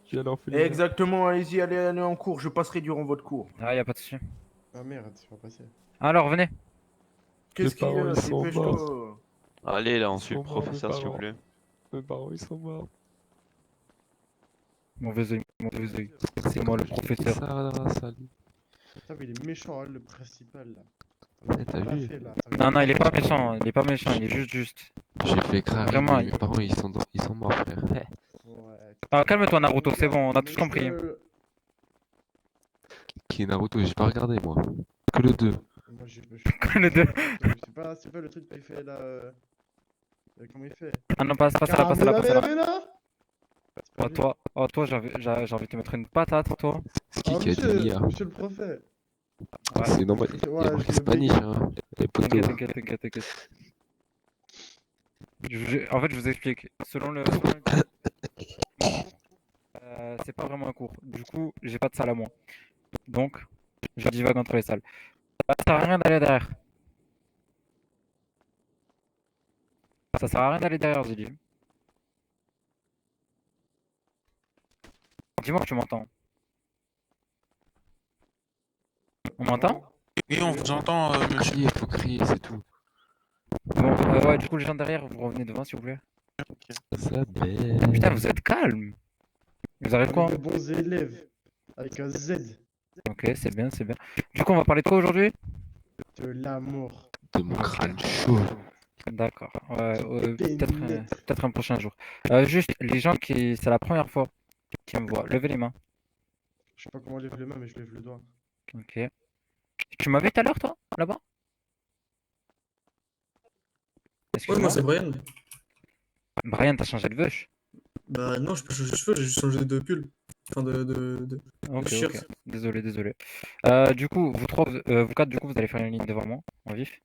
Tu as l'orphelinat. Exactement, allez-y, allez en cours, je passerai durant votre cours. Ah, y a pas de souci. Ah merde, c'est pas passé. Alors, venez. Mes Qu'est-ce qu'il y parents, a? ils sont morts. Dépêche-toi. Allez, là, on Ils suit le sont morts, mes professeur, s'il vous parents. plaît. Mes parents, ils sont morts. Mauvais oeil, mauvais oeil. C'est moi le Ça professeur. salut. Putain, mais il est méchant, hein, le principal là. Eh, t'as Pas vu? fait, là. Non, non, il est pas méchant, il est pas méchant, il est juste. J'ai fait grave. Vraiment, Mes parents, ils sont morts, frère. Ouais. Ah, calme-toi, Naruto, c'est bon, on a tous compris. Qui est Naruto? J'ai pas regardé, moi. Que le 2. Moi j'ai. Le deux. C'est pas le truc qu'il fait là. Comment il fait? Ah non, passe là, passe là, passe là. Caramela. Oh, toi, j'ai envie de te mettre une patate, toi. C'est qui a dit Nia? Monsieur le prophète. Ouais. C'est normal. Ouais, Il y a marqué je le Spanish, hein. Les potos. T'inquiète. En fait, je vous explique. Selon le. C'est pas vraiment un cours. Du coup, j'ai pas de salle à moi. Donc, je divague entre les salles. Ça sert à rien d'aller derrière. Ça sert à rien d'aller derrière, j'ai dit. Dis-moi que tu m'entends. On m'entend? Oui, on vous entend, monsieur. Faut crier, c'est tout. Bon, ouais, du coup, les gens derrière, vous revenez devant, s'il vous plaît. Ça bête. Putain, vous êtes calme. Vous arrivez quoi? De bons élèves. Avec un Z. Ok, c'est bien, c'est bien. Du coup, on va parler de quoi aujourd'hui? De l'amour. De mon crâne chaud. D'accord. Ouais, Pénètre. peut-être un prochain jour. Juste, les gens qui, c'est la première fois qui me voient, levez les mains. Je sais pas comment lève les mains, mais je lève le doigt. Ok. Tu m'as vu tout à l'heure, toi, là-bas? Ouais, moi Excuse-moi. c'est Brian. Brian, t'as changé de veuche. Bah non, je peux changer de cheveux, j'ai juste changé de pull. Enfin de Ok, shirt. ok. Désolé. Du coup, vous trois, vous quatre, du coup, vous allez faire une ligne devant moi, en vif.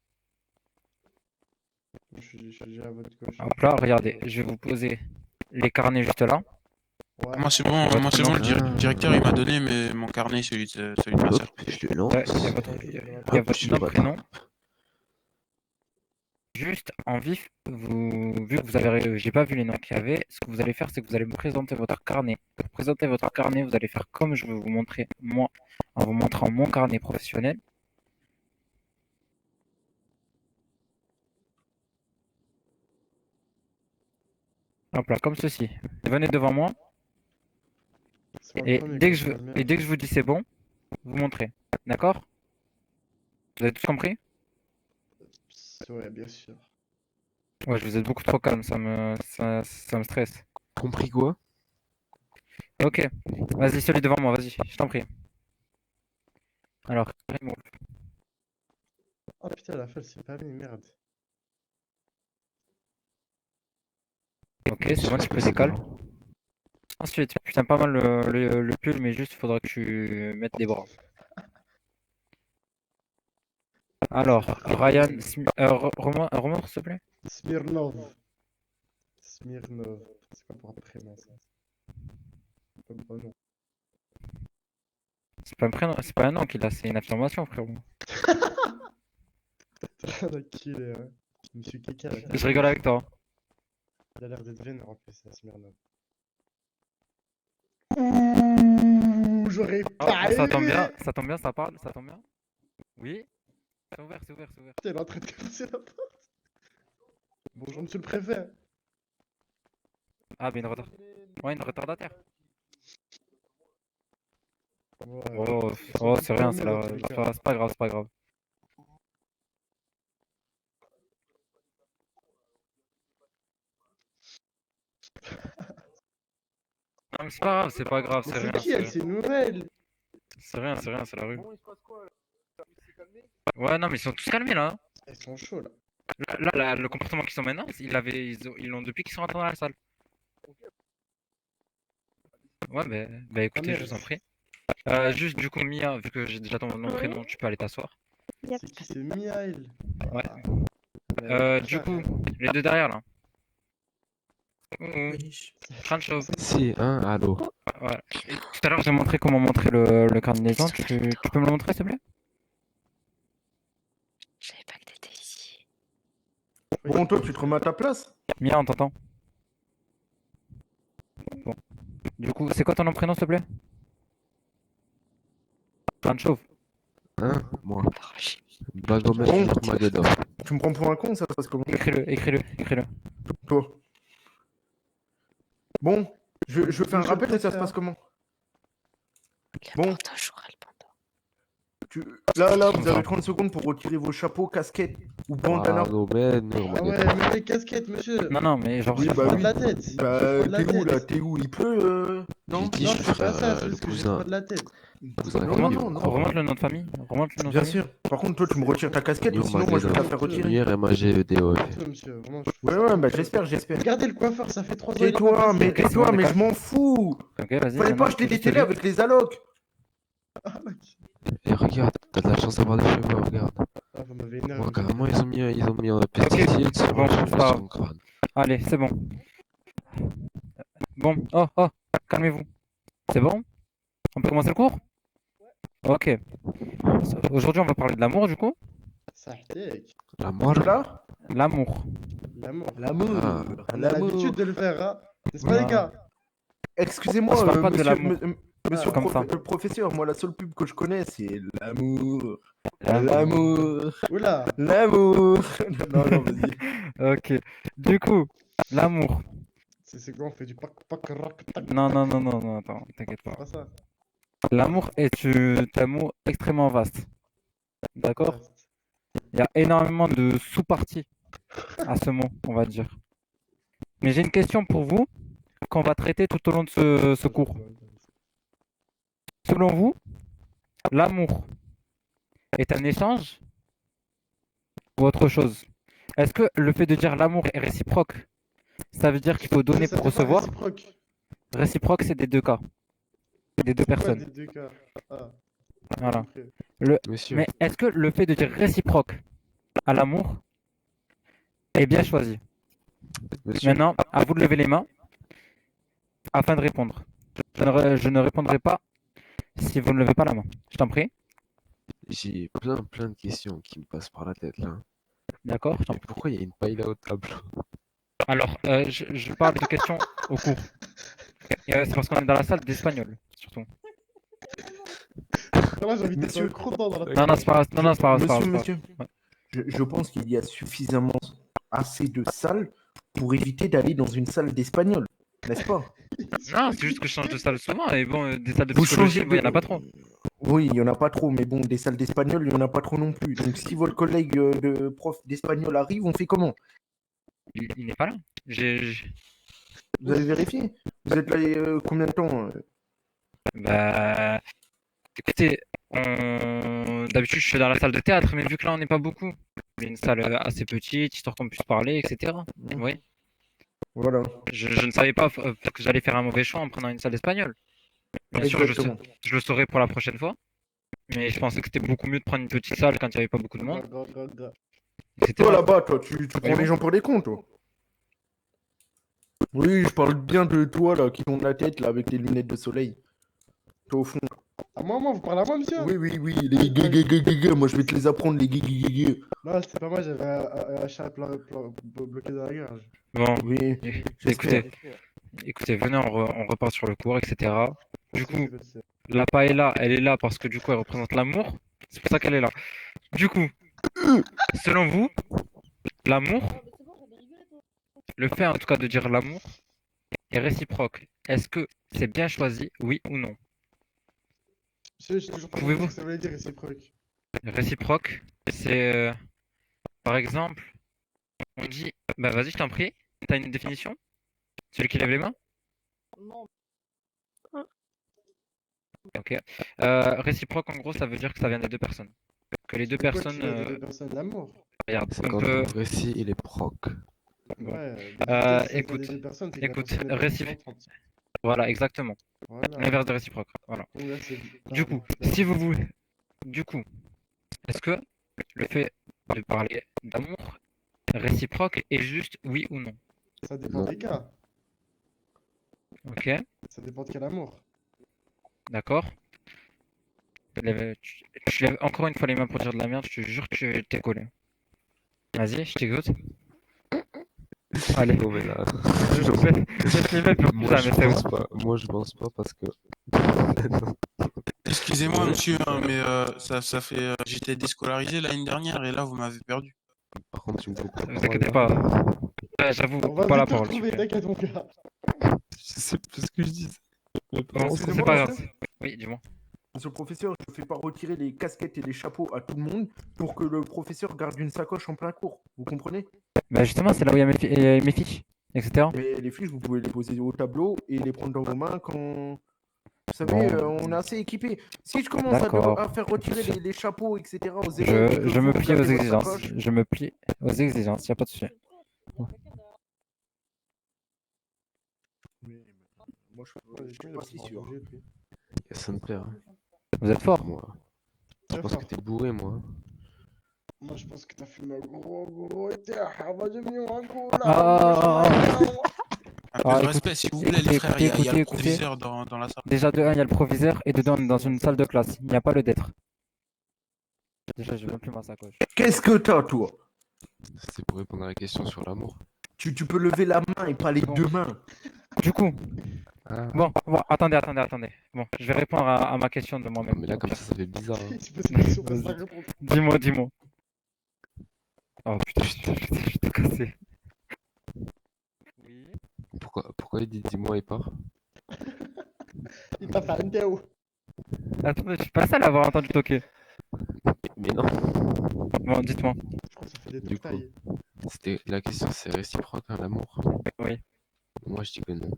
Je suis déjà à votre gauche. Hop là, regardez, je vais vous poser les carnets juste là. Ouais. Moi, c'est bon, Votre moi, c'est bon, nom. le directeur, il m'a donné mon carnet, celui de ma sœur. Je le lance. Ouais, il y a votre, il y a Hop, votre je nom, le bats. prénom. Juste en vif, vu que vous avez, j'ai pas vu les noms qu'il y avait, ce que vous allez faire, c'est que vous allez me présenter votre carnet. Pour présenter votre carnet, vous allez faire comme je vais vous montrer, moi, en vous montrant mon carnet professionnel. Hop là, comme ceci. Venez devant moi, C'est pas le et premier, dès que quoi, je, c'est pas le et dès que je vous dis c'est bon, vous montrez. D'accord? Vous avez tous compris? Ouais, bien sûr. Ouais, je vous ai beaucoup trop calme, ça me stresse. Compris quoi? Ok, vas-y, celui devant moi, vas-y, je t'en prie. Alors, remove. Oh putain, la feuille, c'est pas mis, merde. Ok, c'est bon, tu peux décaler. Ensuite, putain, pas mal le pull, mais juste, il faudra que tu mettes des bras. Alors, Ryan, remonte, s'il te plaît. Smirnov. Smirnov. C'est quoi pour un prénom, ça? Pas bon nom. C'est pas un prénom, c'est pas un nom qu'il a, c'est une affirmation, frérot. T'as rien à killer, hein. Monsieur Keka, là. Je rigole avec toi. Il a l'air d'être vénère en plus, ça, Smirnov. Ouh, j'aurais Oh, pas ça tombe aimé. bien, ça tombe bien, ça parle, ça tombe bien. Oui, c'est ouvert. Putain, il est en train de casser la porte. Bonjour, monsieur le préfet. Ah, mais une retardataire. Ouais, Oh, c'est rien, c'est pas grave, c'est pas grave. Non, mais c'est pas grave, Mais c'est c'est rien, qui elle? C'est Nouvelle. c'est rien, c'est la rue. Ouais, non, mais ils sont tous calmés là. Ils sont chauds là. Le comportement qu'ils sont maintenant, ils l'ont depuis qu'ils sont rentrés dans la salle. Ouais, bah écoutez, je merde. vous en prie. Juste du coup, Mia, vu que j'ai déjà ton nom, prénom, tu peux aller t'asseoir. C'est qui? C'est Miaël. Ouais. Ouais, Du coup, les deux derrière là. Crâne chauve. Si, hein, allô. Ouais. Et tout à l'heure, j'ai montré comment montrer le carnaison. Tu peux me le montrer, s'il te plaît? Je savais pas que t'étais ici. Bon, toi, tu te remets à ta place? Mia, on t'entend. Bon. Du coup, c'est quoi ton nom prénom, s'il te plaît? Grande chauve. Hein? Moi. Roger. Bagomet Bon. Magedov. Tu me prends pour un con, ça se passe comment? Écris-le, écris-le, écris-le. Toi. Bon, je fais un Monsieur le rappel et ça se préfet, passe hein. comment? Le Bon. portage oral pendant. Là, Comme vous ça. avez 30 secondes pour retirer vos chapeaux, casquettes ou bandanas. Bagomet Ah ouais, Nurmagedov. mettez casquette, monsieur. Non, non, mais genre, Oui, ça bah fera- Pas de la tête. Il Bah, faut pas de la t'es où tête. là? T'es où? Il pleut, non? J'ai dit, Non, je je suis fais pas frère, ça, c'est le juste que j'ai cousin. pas de la tête. Cousin Non, Camille. non, non. remonte le nom de famille. Remonte le nom de Bien famille. sûr. Par contre, toi, tu me retires ta casquette ou sinon, moi, je vais te la faire retirer. Hier, MAGEDOF. Toi, monsieur, vraiment, Ouais, bah, j'espère. Regardez le coiffeur, ça fait 3 ans qu'il a pas Tais-toi, passé. mais Ok, c'est tais-toi, bon, mais d'accord. je m'en fous. Ok, vas-y. Fallait maintenant, pas acheter faut des juste télés lui- avec les allocs. Et regarde, t'as de la chance d'avoir des cheveux, regarde. Ah, vous m'avez énervé. Moi, carrément, ils ont mis un pesticide sur bon, sur c'est pas son crâne. Allez, c'est bon. Bon, oh, calmez-vous. C'est bon? On peut commencer le cours? Ok. Aujourd'hui, on va parler de l'amour, du coup. Ça tic. La mort. Là? L'amour. L'amour. L'amour. Ah. On a l'habitude de le faire, hein. N'est-ce pas, les gars? Excusez-moi, Je parle pas de monsieur, l'amour. monsieur Comme ça. le professeur, moi, la seule pub que je connais, c'est l'amour. L'amour. L'amour. Oula. L'amour. Non, vas-y. Ok. Du coup, l'amour. C'est quoi, on fait du pac rock tac. Non, attends, t'inquiète pas. Pas ça. L'amour est un mot extrêmement vaste. D'accord? Il y a énormément de sous-parties à ce mot, on va dire. Mais j'ai une question pour vous qu'on va traiter tout au long de ce cours. Selon vous, l'amour est un échange ou autre chose? Est-ce que le fait de dire l'amour est réciproque, ça veut dire qu'il faut donner Ça pour fait pas recevoir? réciproque. Réciproque, c'est des deux cas, des deux C'est quoi personnes. des deux cas? Ah, Voilà. ok. Monsieur, Mais est-ce que le fait de dire réciproque à l'amour est bien choisi? monsieur, Maintenant, à vous de lever les mains afin de répondre. Je ne répondrai pas si vous ne levez pas la main. Je t'en prie. j'ai plein de questions qui me passent par la tête là. D'accord? Je t'en Mais prie. pourquoi il y a une paille là au tableau? Alors, je parle de questions au cours. C'est parce qu'on est dans la salle d'espagnol, surtout. Là, j'ai envie de Monsieur. mettre un croûte dans la Non, non, c'est pas grave. Non, non, c'est pas grave. c'est pas grave, Monsieur, c'est pas grave. je pense qu'il y a suffisamment assez de salles pour éviter d'aller dans une salle d'espagnol, n'est-ce pas? Non, c'est juste que je change de salle souvent. Et bon, des salles de Vous psychologie, changez bon, il n'y en a pas trop. Oui, il n'y en a pas trop, mais bon, des salles d'espagnol, il n'y en a pas trop non plus. Donc si votre collègue de prof d'espagnol arrive, on fait comment? Il n'est pas là. Vous avez vérifié? Vous êtes là combien de temps? Bah, écoutez, d'habitude, je suis dans la salle de théâtre, mais vu que là, on n'est pas beaucoup, c'est une salle assez petite, histoire qu'on puisse parler, etc. Oui. Voilà. Je ne savais pas que j'allais faire un mauvais choix en prenant une salle d'espagnol. Bien sûr, Exactement. je le saurai pour la prochaine fois. Mais je pensais que c'était beaucoup mieux de prendre une petite salle quand il n'y avait pas beaucoup de monde. Etc. Toi là-bas, toi, tu prends Voyons. les gens pour des cons, toi. Oui, je parle bien de toi là, qui tourne la tête là avec tes lunettes de soleil. Toi au fond. À moi, vous parlez à moi, monsieur? Oui, les gueux, moi je vais te les apprendre, les gueux. Non, c'est pas moi, j'avais un chat bloqué dans la gorge. Bon, Oui, écoutez, venez, on repart sur le cours, etc. Du coup, la paella, elle est là parce que du coup, elle représente l'amour. C'est pour ça qu'elle est là. Du coup, selon vous, l'amour, le fait en tout cas de dire l'amour, est réciproque. Est-ce que c'est bien choisi, oui ou non? Monsieur, j'ai toujours pas Pouvez-vous- compris ce que ça voulait dire réciproque. Réciproque, c'est par exemple, on dit, bah vas-y, je t'en prie, t'as une définition? Celui qui lève les mains? Ok. Réciproque, en gros, ça veut dire que ça vient des deux personnes. Que les deux C'est quoi personnes, qui vient des deux personnes? L'amour. regarde, C'est on quand peut, le récit il est proc. Bon. Ouais. Écoute, des deux personnes, c'est que la écoute, personne est consentante. voilà, exactement. Voilà. L'inverse de réciproque. Voilà. Donc là, c'est- Du coup, si vous voulez, du coup, est-ce que le fait de parler d'amour réciproque est juste oui ou non? Ça dépend Non. des cas. Ok, Ça dépend de quel amour. d'accord. Tu lèves encore une fois les mains pour dire de la merde, je te jure que t'es collé. Vas-y, je t'écoute. Allez. Non, mais là, Je les mets plus moi, jamais, je c'est pense bon. pas. Moi, je pense pas parce que. Non. Excusez-moi, monsieur, hein, mais ça fait. J'étais déscolarisé l'année dernière et là, vous m'avez perdu. Par contre, tu me coupes la Ne vous parole, inquiétez là. pas. J'avoue, On va pas la vite te parole, s'il vous retrouver, plaît. t'inquiète, mon gars. Je sais plus ce que je dis. Bon, c'est Excusez-moi, pas grave. monsieur. Oui, dis-moi. Monsieur le professeur, je ne fais pas retirer les casquettes et les chapeaux à tout le monde pour que le professeur garde une sacoche en plein cours. Vous comprenez? Bah justement, c'est là où il y a mes fiches, etc. Mais les fiches, vous pouvez les poser au tableau et les prendre dans vos mains quand. Vous savez, Bon, on est assez équipé. Si je commence d'accord. à faire retirer les chapeaux, etc. aux élèves, et que Je me vous plie aux gardez votre exigences. sacoche, Je me plie aux exigences, y a pas de souci. moi, je Ouais, suis il pas a si pas sûr. bougé, lui. Ça me perd. Vous êtes fort. Moi. Je Très pense fort. que t'es bourré, moi. Moi, je pense que t'as fumé un gros terre. Va devenir un gros Ah, Un peu Ah, de écoute- respect, s'il vous plaît, écoutez, les frères. Il y a écoutez, le écoutez. proviseur dans la salle. Déjà de 1, il y a le proviseur et de 2, on est dans une salle de classe. Il n'y a pas le d'être. Déjà, j'ai même plus ma sacoche. Qu'est-ce que t'as, toi? C'était pour répondre à la question sur l'amour. Tu peux lever la main et pas les Bon. deux mains. Du coup, Ah. bon, attendez. Bon, je vais répondre à ma question de Non, moi-même. mais là, comme ça fait bizarre. Hein. Tu poses une question, passe Vas-y. ta réponse. Dis-moi. Oh putain, je t'ai cassé. Oui. Pourquoi il dit dis-moi et part? Il t'a fait un déo. Attendez, je suis pas seul à avoir entendu toquer. Mais non. Bon, dites-moi. Je crois que ça fait des Du trucs coup. taillés. C'était la question, c'est réciproque, hein, l'amour? Oui. Moi, je dis que non.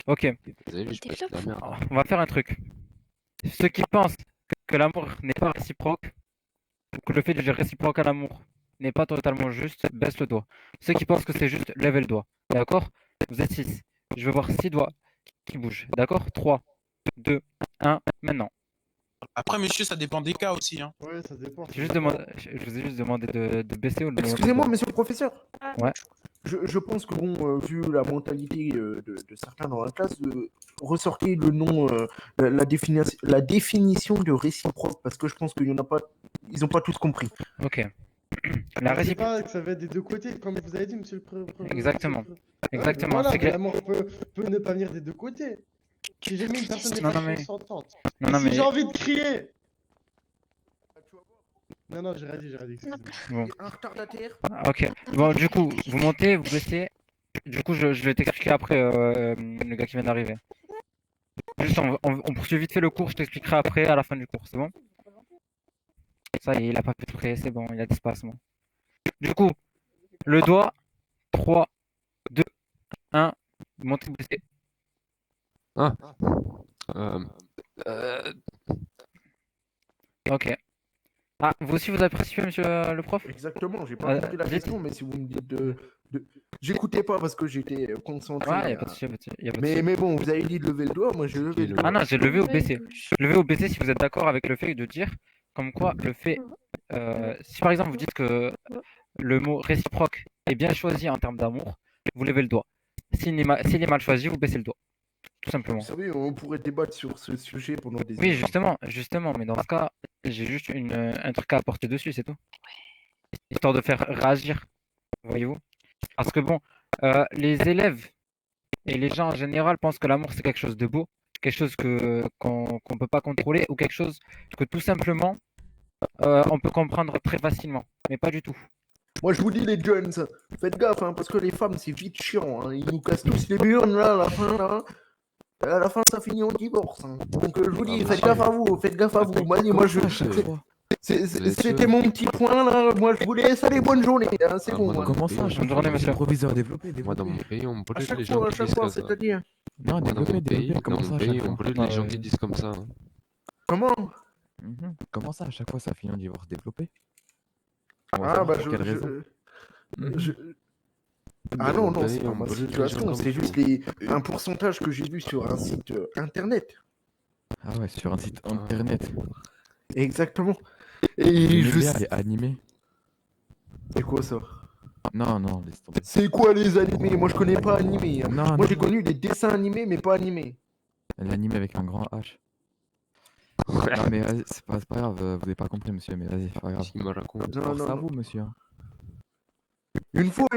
Ok. Vous avez vu, je passe de la merde. Alors, on va faire un truc. Ceux qui pensent que l'amour n'est pas réciproque, ou que le fait de dire réciproque à l'amour n'est pas totalement juste, baisse le doigt. Ceux qui pensent que c'est juste, lèvez le doigt. D'accord? Vous êtes 6. Je veux voir 6 doigts qui bougent. D'accord? 3, 2, 1, maintenant. Après, monsieur, ça dépend des cas aussi. Hein. Ouais, ça dépend. Je vous ai juste demandé de baisser ou de monter le Excusez-moi, doigt. monsieur le professeur. Ouais. Je pense que, bon, vu la mentalité de certains dans la classe, ressortez le nom, la définition de réciproque, parce que je pense qu'ils n'ont pas tous compris. Ok. La C'est réciproque. pas que ça va être des deux côtés, comme vous avez dit, monsieur le Exactement. monsieur le Exactement. Voilà, C'est mais que- l'amour peut ne pas venir des deux côtés. Si jamais une personne n'est Non, pas non, mais- consentante. Non, non, Si mais. j'ai envie de crier. Non, j'ai rien dit, excusez-moi. Bon. Un retardataire. Ok. Bon, du coup, vous montez, vous baissez. Du coup, je vais t'expliquer après, le gars qui vient d'arriver. Juste, on poursuit vite fait le cours, je t'expliquerai après, à la fin du cours, c'est bon? Ça y est, il a pas pu toucher, c'est bon, il a d'espacement. Du coup, le doigt, 3, 2, 1, montez, baissez. Euh, Ok. Ah, vous aussi, vous avez participé, monsieur le prof? Exactement, j'ai pas compris la dites. question, mais si vous me dites j'écoutais pas parce que j'étais concentré. Ouais, y a pas de souci, y a pas de souci. Mais bon, vous avez dit de lever le doigt, moi j'ai levé le doigt. Ah non, j'ai levé ou baissé. Levé ou baissé si vous êtes d'accord avec le fait de dire, comme quoi le fait, si par exemple vous dites que le mot réciproque est bien choisi en termes d'amour, vous levez le doigt. S'il est mal choisi, vous baissez le doigt. Tout simplement. Vous savez, on pourrait débattre sur ce sujet pendant des Oui, heures. justement, mais dans ce cas, j'ai juste un truc à apporter dessus, c'est tout. Histoire de faire réagir, voyez-vous. Parce que bon, les élèves et les gens en général pensent que l'amour c'est quelque chose de beau, quelque chose qu'on peut pas contrôler ou quelque chose que tout simplement on peut comprendre très facilement, mais pas du tout. Moi je vous dis les jeunes, faites gaffe, hein, parce que les femmes c'est vite chiant, hein. Ils nous cassent tous les burnes là, à la fin là. À la fin ça finit en divorce. Hein. Donc je vous dis, Ah, faites gaffe à vous, faites gaffe à vous. Moi je... C'était mon petit point là, moi je vous laisse, allez, bonne journée, hein, c'est Ah, bon. moi, hein. Comment ça, Bonne journée, monsieur. Proviseur, développé, moi, dans mon développé. pays, on brûle À les gens qui chaque disent fois, comme ça. c'est-à-dire. Non, Moi, dans développé, mon pays, développé. Comment ça, à chaque on fois brûle les gens qui disent comme ça. Hein. Comment? Comment ça, à chaque fois, ça finit en divorce développé? Ah bah Pour quelle raison? Ah non, Dans mon c'est pays, pas on ma brûle les gens situation, comme c'est fou. juste un pourcentage que j'ai vu sur un site internet. Ah ouais, sur un site internet. Exactement. Et J'aimais je bien sais... les animés. C'est quoi ça? Non, laisse tomber. C'est quoi les animés? Moi je connais pas animé. Hein. Non, Moi j'ai connu des dessins animés mais pas animés. l'animé avec un grand H. Non, mais vas-y, c'est pas grave, vous avez pas compris, monsieur, mais vas-y, c'est pas grave. Il me raconte. Non, Force non, à non. vous, monsieur. Une fois,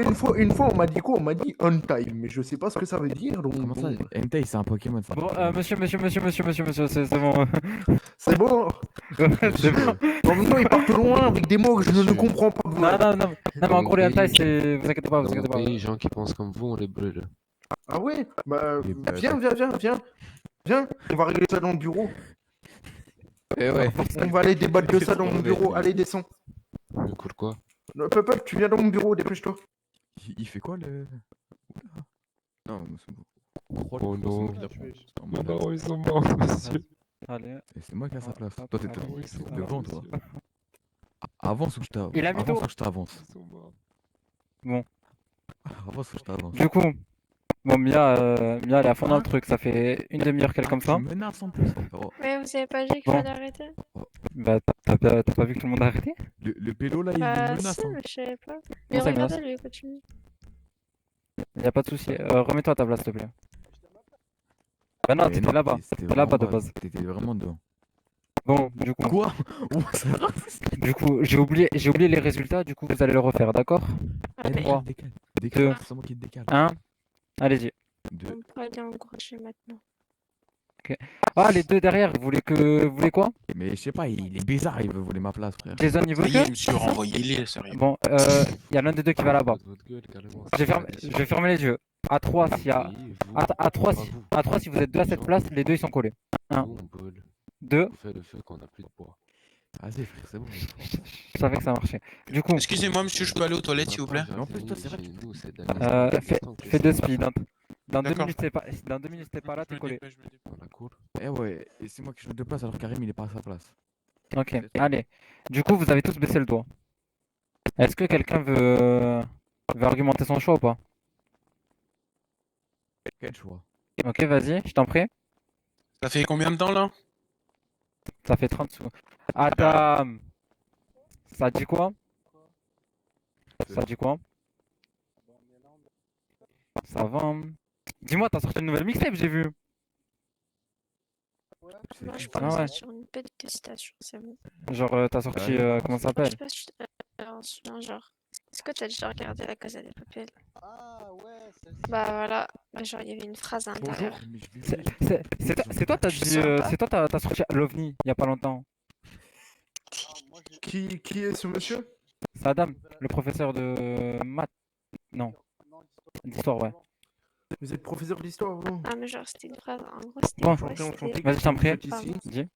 on m'a dit quoi? On m'a dit on time, mais je sais pas ce que ça veut dire. Donc, Comment ça? bon, Entei, c'est un Pokémon, ça. Bon, monsieur, c'est bon. c'est bon. C'est bon. En même temps, ils partent loin avec des mots que je ne Monsieur. comprends pas. Non, mais en gros, les hentai, c'est. Vous inquiétez pas, vous Dans mon inquiétez pas. pays, les gens qui pensent comme vous, on les brûle. Ah ouais? Bah, Et bah, viens. Viens, on va régler ça dans le bureau. Eh ouais. On va aller débattre de ça dans mon bureau. Allez, descends. Écoute quoi? Papa, tu viens dans mon bureau, dépêche-toi. Il fait quoi le. Oula. Non, mais c'est bon. Oh non. En mode, ils sont morts, monsieur. Allez. c'est moi qui ai à sa place. Hop, Toi, t'es allez, devant, toi. Avance ou je t'avance. Il a mis Avance tout. ou je t'avance. Ils sont morts. Avance ou je t'avance. Du coup, bon, Mia, elle est à fond dans le truc. Ça fait une demi-heure qu'elle est comme ça. Tu menaces en plus. Oh, Mais vous avez pas dit qu'il Bon. fallait arrêter? Bah, t'as pas vu que tout le monde a arrêté? le pélo là, il Bah, menace. si, Hein. mais je savais pas. Non, Mais ça regardez, menace. lui, continue. Y a pas de souci. Remets-toi à ta place, s'il te plaît. Bah non, Mais t'étais là-bas. T'étais T'étais là-bas de vraiment base. T'étais vraiment dedans. Bon, du coup. Quoi? Oh, c'est raciste. Du coup, j'ai oublié les résultats, du coup vous allez le refaire, d'accord? Allez, Trois. Décale. Deux. Décale. C'est moi qui te décale. 1, allez-y. Deux. on peut aller en crochet maintenant. Ah, les deux derrière, vous voulez quoi? Mais je sais pas, il est bizarre, il veut voler ma place, frère. Jason, il veut Ça y est, que? monsieur, renvoyez-les, sérieux. Bon, y a l'un des deux qui va là-bas. Votre gueule, carrément. Je vais fermer les yeux. À 3, s'il y a. À 3, si vous êtes deux à cette place, les deux ils sont collés. Un. Nous, on brûle. 2, On fait le feu quand on n'a plus de bois. Vas-y, frère, c'est bon. je savais que ça marchait. Du coup, Excusez-moi, monsieur, je peux aller aux toilettes, s'il vous plaît? Mais en plus, toi, c'est vrai que Chez nous, c'est fais deux speed. Hein. Dans 2 D'accord. minutes, t'es pas là, t'es collé. Je me dépêche. dans la cour. Eh ouais, et c'est moi qui change de place alors Karim il est pas à sa place. Ok, allez. Du coup, vous avez tous baissé le doigt. Est-ce que quelqu'un veut argumenter son choix ou pas? Quel choix? Ok, vas-y, je t'en prie. Ça fait combien de temps, là? Ça fait 30 secondes. Adam! Ça dit quoi? Ça dit quoi? Ça va. Hein. Dis-moi, t'as sorti une nouvelle mixtape, j'ai vu. Moi, je Ah pense ouais. sur une belle citation, c'est bon. Genre, t'as sorti, comment ça Je s'appelle? sais pas si tu t'en souviens, genre. Est-ce que t'as déjà regardé La Casa des Papel? Bah voilà, bah, genre il y avait une phrase à l'intérieur. Bonjour, mais je vais- C'est toi, t'as Je dit, sens pas. c'est toi, t'as sorti l'OVNI il y a pas longtemps. Qui est ce monsieur? C'est Adam, le professeur de maths. Non, d'histoire, ouais. Vous êtes professeur d'histoire, vous? Ah, mais genre c'était une phrase, en gros c'était Bon. une phrase, Enchanté, c'était- enchanté. Vas-y, je t'en prie. Vous êtes ici? Dis.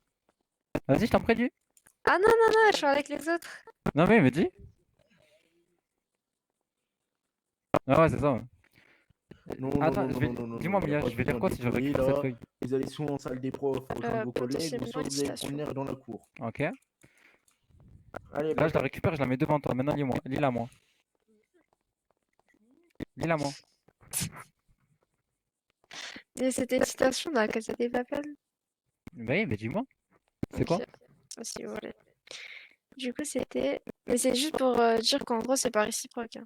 Vas-y, je t'en prie, dis. Ah non, non, non, je suis avec les autres. Non, mais dis. Ah ouais, c'est ça. Ouais. Non, Attends, non, je vais... non, non, non, dis-moi, non, Mia, y a pas je vais lire besoin quoi si je d'écouter, récupère là. cette feuille? Vous allez soit en salle des profs, rejoindre vos collègues, ou potentiellement soit une vous allez citation. prendre dans la cour. Ok. Allez, Là, je la récupère, je la mets devant toi. Maintenant, lis-moi. Lis-la moi. Lis-la moi. Mais c'était une citation dans La Casa des Papel. Bah oui, mais dis-moi. C'est quoi? Ok. Ah, si vous voulez. Du coup, c'était. Mais c'est juste pour dire qu'en gros, c'est pas réciproque. Hein.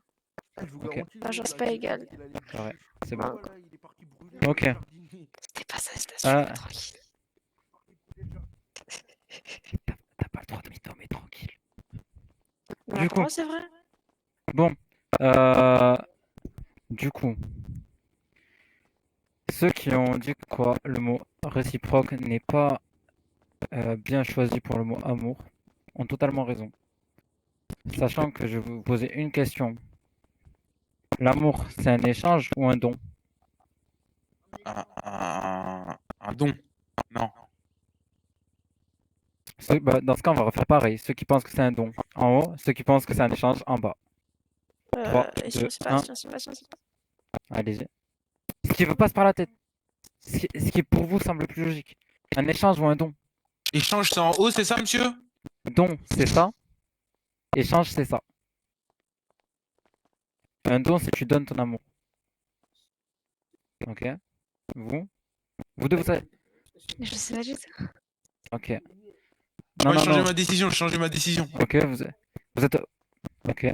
je vous Ok. garantis, Enfin, genre, là, c'est pas qu'il- égal. qu'il allait- Ouais, c'est bon. Ah. Voilà, il est parti brûler Ok. le jardinier. C'était pas ça, la citation, Ah. tranquille. T'as pas le droit de mytho, mais tranquille. Bah, Du pour coup. moi, c'est vrai. Bon. Du coup. Ceux qui ont dit quoi le mot réciproque n'est pas bien choisi pour le mot amour ont totalement raison. Sachant que je vais vous poser une question. L'amour, c'est un échange ou un don? Un don. Non. Bah, dans ce cas, on va refaire pareil. Ceux qui pensent que c'est un don en haut, ceux qui pensent que c'est un échange en bas. 3, Et 2, je sais pas, 1. je sais pas, je sais pas. Allez-y. Ce qui vous passe par la tête. Ce qui pour vous semble plus logique. Un échange ou un don? Échange, c'est en haut, c'est ça, monsieur? Don, c'est ça. Échange, c'est ça. Un don, c'est tu donnes ton amour. Ok. Vous deux, vous savez. Je sais pas du tout. Ok. Moi, Non, j'ai non, changé non. ma décision, j'ai changé ma décision. Ok, vous êtes. Ok.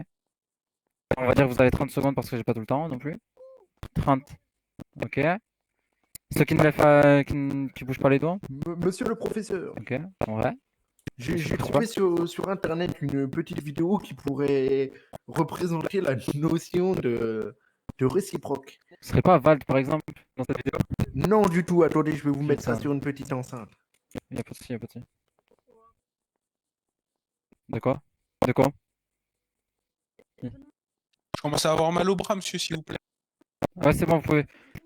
On va dire que vous avez 30 secondes parce que j'ai pas tout le temps non plus. 30. Ok. Ceux qui ne lèvent pas, qui bougent pas les doigts. Monsieur le professeur, Ok. Ouais. J'ai trouvé sur internet une petite vidéo qui pourrait représenter la notion de réciproque. Ce serait pas Vald, par exemple, dans cette vidéo? Non, du tout. Attendez, je vais vous mettre ça Putain. sur une petite enceinte. Y a pas de souci, y a pas de souci. De quoi? De quoi? Je commence à avoir mal au bras, monsieur, s'il vous plaît. Ouais, c'est bon, vous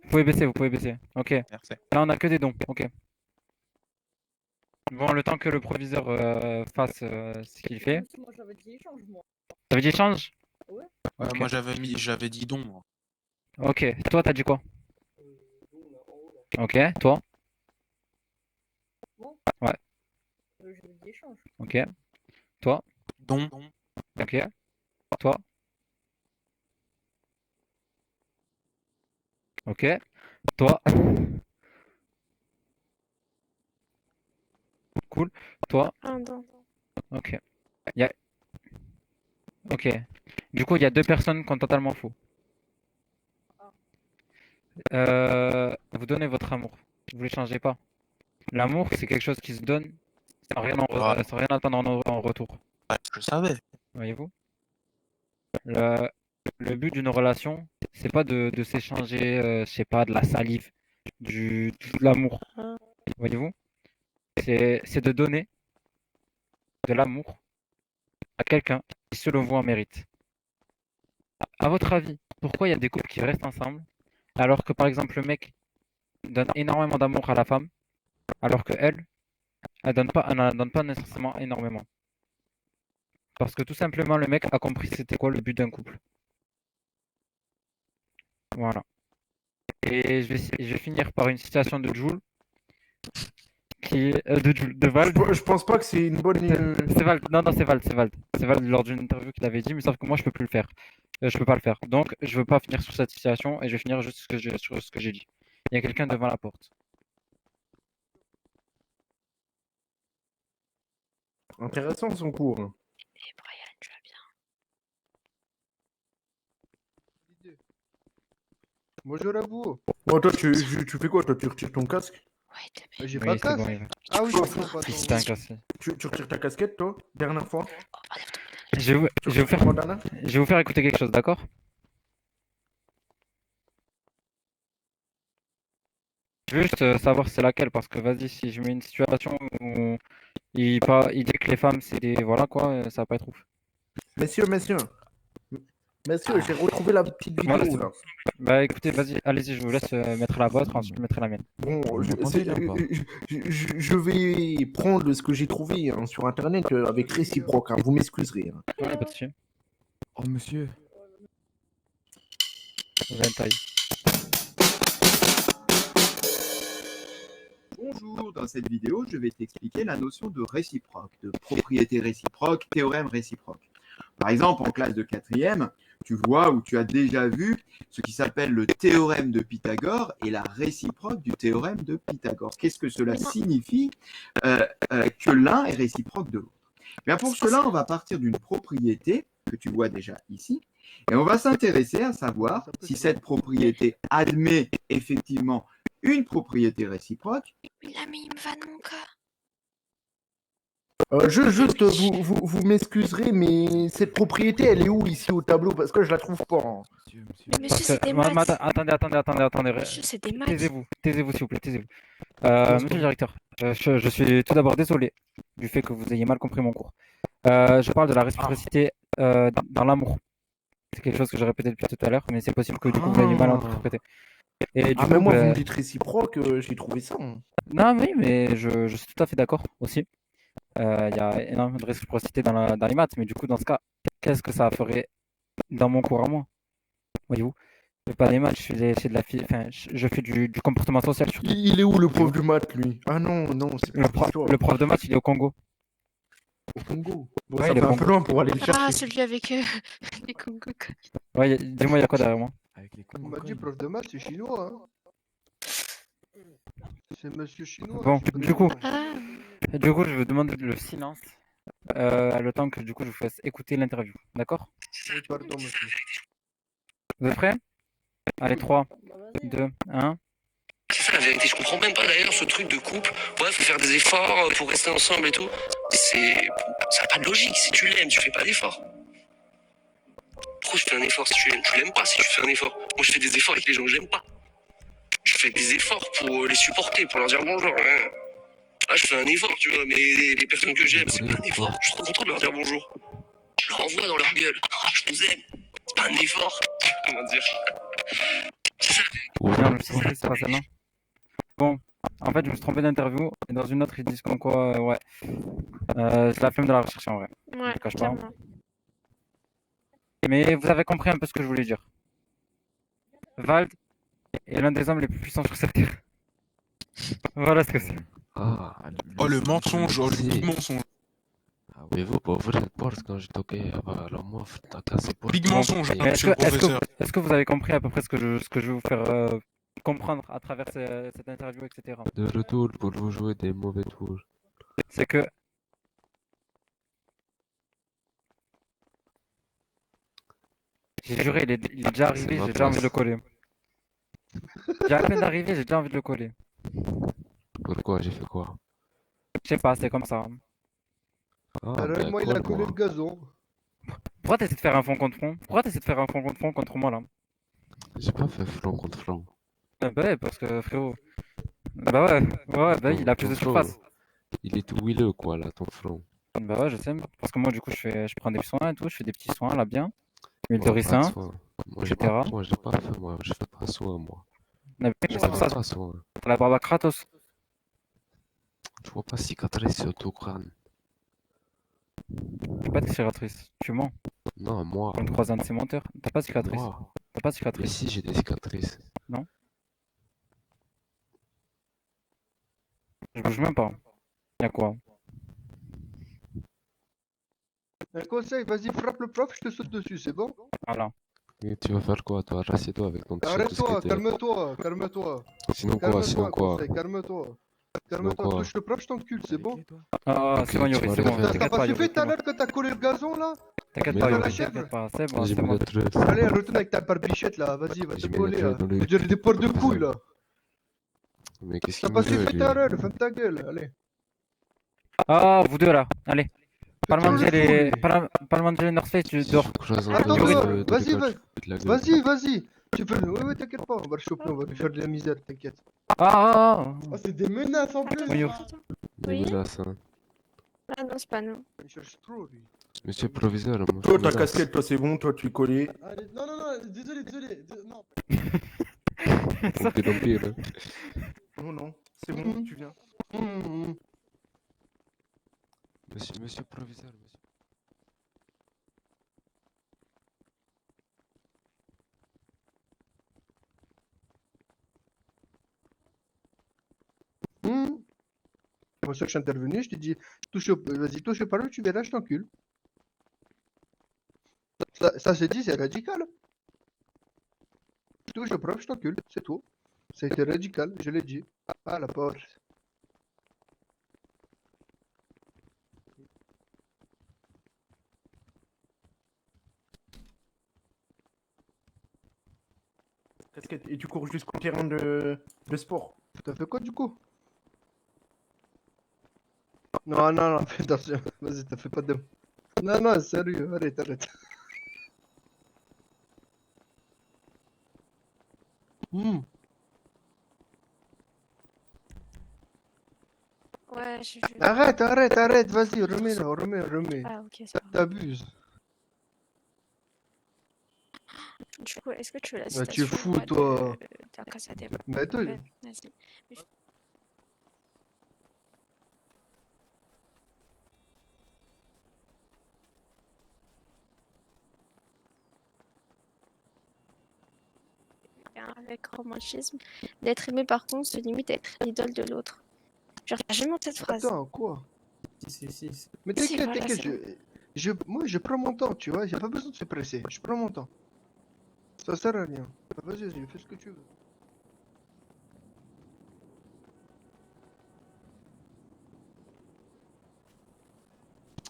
pouvez baisser, vous pouvez baisser. Ok. Merci. Là, on a que des dons. Ok. Bon, le temps que le proviseur fasse ce qu'il fait. Moi, j'avais dit échange, moi. T'avais dit échange? Ouais, Ok. moi j'avais dit don, moi. Ok. Toi, t'as dit quoi? Ok. Toi? Ouais. J'avais dit échange. Ok. Toi? Don. Ok. Toi? Ok. Toi? Cool. Toi? Un don. Ok. Y a... Ok. Du coup, il y a deux personnes qui ont totalement faux. Vous donnez votre amour. Vous ne l'échangez pas. L'amour, c'est quelque chose qui se donne sans rien, sans rien attendre en retour. Ouais, je savais. Voyez-vous? Le, le but d'une relation, c'est pas de s'échanger, je sais pas, de la salive, de l'amour. Voyez-vous? C'est de donner de l'amour à quelqu'un qui, selon vous, en mérite. À votre avis, pourquoi il y a des couples qui restent ensemble alors que, par exemple, le mec donne énormément d'amour à la femme, alors que elle donne pas nécessairement énormément. Parce que tout simplement, le mec a compris c'était quoi le but d'un couple. Voilà. Et je vais finir par une citation de Jules, de Vald. Je pense pas que c'est une bonne. C'est Vald. Non, non, c'est Vald, c'est Vald. C'est Vald lors d'une interview qu'il avait dit, mais sauf que moi, je peux plus le faire. Je peux pas le faire. Donc, je veux pas finir sur cette citation et je vais finir juste sur ce que j'ai dit. Il y a quelqu'un devant la porte. Intéressant son cours. Et Brian, tu vas bien? Bonjour à vous. Bon, toi, tu fais quoi? Toi, tu retires ton casque? Ouais, t'es bien. J'ai Oui, pas c'est casque. bon, il va. Ah oui, Oh, c'est bon, pardon. C'est un casse. Tu retires ta casquette, toi? Dernière fois? Je vais vous faire, Bandana? je vais vous faire écouter quelque chose, d'accord? Juste savoir c'est laquelle, parce que vas-y, si je mets une situation où il dit que les femmes c'est des. Voilà quoi, ça va pas être ouf. Messieurs, j'ai retrouvé la petite Voilà, vidéo c'est là. Bah écoutez, vas-y, allez-y, je vous laisse mettre la vôtre, ensuite je mettrai la mienne. Bon, Vous m'entendez, là, ou pas je vais prendre ce que j'ai trouvé hein, sur internet avec réciproque. Hein, vous m'excuserez. Hein. Ouais, pas de souci. Oh, monsieur. Vous avez une taille. Bonjour, dans cette vidéo, je vais t'expliquer la notion de réciproque, de propriété réciproque, théorème réciproque. Par exemple, en classe de 4e, tu vois ou tu as déjà vu ce qui s'appelle le théorème de Pythagore et la réciproque du théorème de Pythagore. Qu'est-ce que cela signifie que l'un est réciproque de l'autre? Bien, pour cela, on va partir d'une propriété que tu vois déjà ici et on va s'intéresser à savoir si cette propriété admet effectivement une propriété réciproque. Mais là, mais il me va de mon cas. Juste, vous m'excuserez, mais cette propriété, elle est où ici au tableau? Parce que je la trouve pas. Hein. Mais monsieur, c'est des maths. Attendez. Monsieur, c'est des maths. Taisez-vous s'il vous plaît, taisez-vous. Monsieur le directeur, je suis tout d'abord désolé du fait que vous ayez mal compris mon cours. Je parle de la réciprocité dans l'amour. C'est quelque chose que j'ai répété depuis tout à l'heure, mais c'est possible que du coup vous ayez mal interprété. Et du coup, mais moi, vous me dites réciproque, j'ai trouvé ça. Hein. Non, oui, mais je suis tout à fait d'accord aussi. Il y a énormément de réciprocité dans les maths, mais du coup, dans ce cas, qu'est-ce que ça ferait dans mon cours à moi? Voyez-vous? Je fais pas des maths, je fais du comportement social surtout. Il est où le prof de maths, lui? Ah non, c'est pas le prof de maths, il est au Congo. Au Congo? Bon, Ouais, ça il est fait un Congo. peu loin pour aller le chercher. Ah, celui avec les Congo. Ouais, dis-moi, il y a quoi derrière moi? Avec les On m'a dit prof de maths, c'est chinois. Hein. C'est monsieur chinois. Bon, je connais du coup, pas. je vous demande le silence le temps que du coup je vous fasse écouter l'interview. D'accord? Oui, pardon, monsieur. Vous êtes prêts? Allez, 3, 2, 1. Qu'est-ce que vérité. Je comprends même pas d'ailleurs ce truc de couple. Ouais, faut faire des efforts pour rester ensemble et tout. Ça n'a pas de logique. Si tu l'aimes, tu fais pas d'efforts. Pourquoi je fais un effort si tu l'aimes? Tu l'aimes pas si tu fais un effort. Moi, je fais des efforts avec les gens que j'aime pas. Je fais des efforts pour les supporter, pour leur dire bonjour. Hein. Ah, je fais un effort, tu vois, mais les personnes que j'aime, c'est pas un effort. Je suis trop content de leur dire bonjour. Je leur envoie dans leur gueule. Ah, je vous aime. C'est pas un effort. Comment dire? C'est ça. Non, mais c'est pas ça, non. Bon, en fait, je me suis trompé d'interview. Et dans une autre, ils disent comme quoi, ouais. C'est la flemme de la recherche en vrai. Je Ouais, le cache pas. clairement. Mais vous avez compris un peu ce que je voulais dire. Vald est l'un des hommes les plus puissants sur cette terre. Voilà ce que c'est. Ah, Oh, le mensonge, oh, le big mensonge. Avevo poveri porți quand je toquais la moi ta casa porte. Big mensonge, Mais monsieur le professeur. est-ce que vous avez compris à peu près ce que je vais vous faire comprendre à travers cette interview, etc. De retour pour vous jouer des mauvais tours. C'est que j'ai juré, il est déjà arrivé, C'est ma j'ai déjà envie de le place. coller. J'ai à peine d'arriver, j'ai déjà envie de le coller. Pourquoi j'ai fait quoi? Je sais pas, c'est comme ça. Ah, Alors, mais moi, il a collé colle-moi. le gazon. Pourquoi t'essaies de faire un front contre front? Pourquoi t'essaies de faire un front contre front contre moi là? J'ai pas fait front contre front. Bah ouais, parce que frérot. Bah ouais, bah il a plus de Ton front, surface. il est tout huileux quoi là, ton front. Bah ouais, je sais. Parce que moi, du coup, je prends des soins et tout, je fais des petits soins là bien. Huile de Moi, pas de ricin, soin. Moi j'ai etc. pas, moi j'ai pas fait, moi je fais pas soin moi. Mais Je c'est pour fais ça, pas soin. t'as la barbe à Kratos. Tu vois pas cicatrice sur ton crâne. T'as pas de cicatrice, tu mens. Non, moi. Comme 3 ans de ces menteurs. T'as pas de cicatrice. Moi. T'as pas de cicatrice. Ici j'ai des cicatrices. Non. Je bouge même pas. Y'a quoi? Un conseil, vas-y, frappe le prof, je te saute dessus, c'est bon? Voilà. Et tu vas faire quoi toi? Rassieds-toi avec ton t-shirt de Arrête-toi, skater. calme-toi, calme-toi. Sinon quoi? Calme-toi, Sinon quoi? conseil, calme-toi. Sinon Calme-toi, quoi? touche le prof, je t'encule, c'est bon? Ah, Ok, c'est bon, tu Yuri, vas c'est rien bon. faire. T'as T'inquiète pas pas, suivi Yuri, tout c'est à bon. l'heure quand t'as collé le gazon là? T'inquiète Mais pas, non. la Yuri, chèvre. t'inquiète pas. C'est bon, J'ai c'est mis bon. le truc. Allez, retourne avec ta barbichette là, vas-y, va te J'ai mis coller le là. truc dans le. Je dirais des portes de couilles là. Mais qu'est-ce T'as qu'il pas me veut suivi lui? tout à l'heure, ferme ta gueule, allez. Ah, vous deux là, allez. Pas le Tiens, manger le fou, les. lui. Pas le manger les North Face, tu Si dors. je croise un Attends, peu Yuri, de vas-y, l'école, vas-y. je peux te la gueule. Vas-y, vas-y. Tu peux. Oui, t'inquiète pas, on va le choper, on va lui faire de la misère, t'inquiète. Ah. Ah, c'est des menaces en plus. Oui, Yuri. Des Oui. menaces, hein. Ah non, c'est pas nous. Il cherche trop lui. Monsieur le proviseur, moi, Toi, je ta me casquette, toi, c'est bon, toi, tu es collé. Allez, non, non, non, désolé, non. On peut l'empire, hein. Non, non, c'est bon, tu viens. Monsieur le proviseur, monsieur. C'est pour ça que je suis intervenu, je t'ai dit, vas-y, touche le parole, tu verras, je t'encule. Ça c'est dit, c'est radical. Touche le prof, je t'encule, c'est tout. Ça a été radical, je l'ai dit. Ah, la porte. Casquette, et tu cours jusqu'au terrain de sport. T'as fait quoi du coup? Non, non, non, fais attention. Vas-y, t'as fait pas de... Non, non, sérieux, arrête, arrête. Ouais, j'ai vu. Arrête, arrête, arrête, vas-y, remets-la, remets. Ah, ok, ça va. T'abuses. Du coup, est-ce que tu veux la Bah, tu es citation fou, ou pas toi. de la Casa de Mais attends, Papel? Vas-y. Avec romantisme, d'être aimé par contre se limite à être l'idole de l'autre. Genre, t'as jamais entendu cette phrase? attends, quoi? Si. Mais Si, t'inquiète, voilà, t'inquiète, moi je prends mon temps, tu vois, j'ai pas besoin de se presser, je prends mon temps. Ça sert à rien. Vas-y, fais ce que tu veux.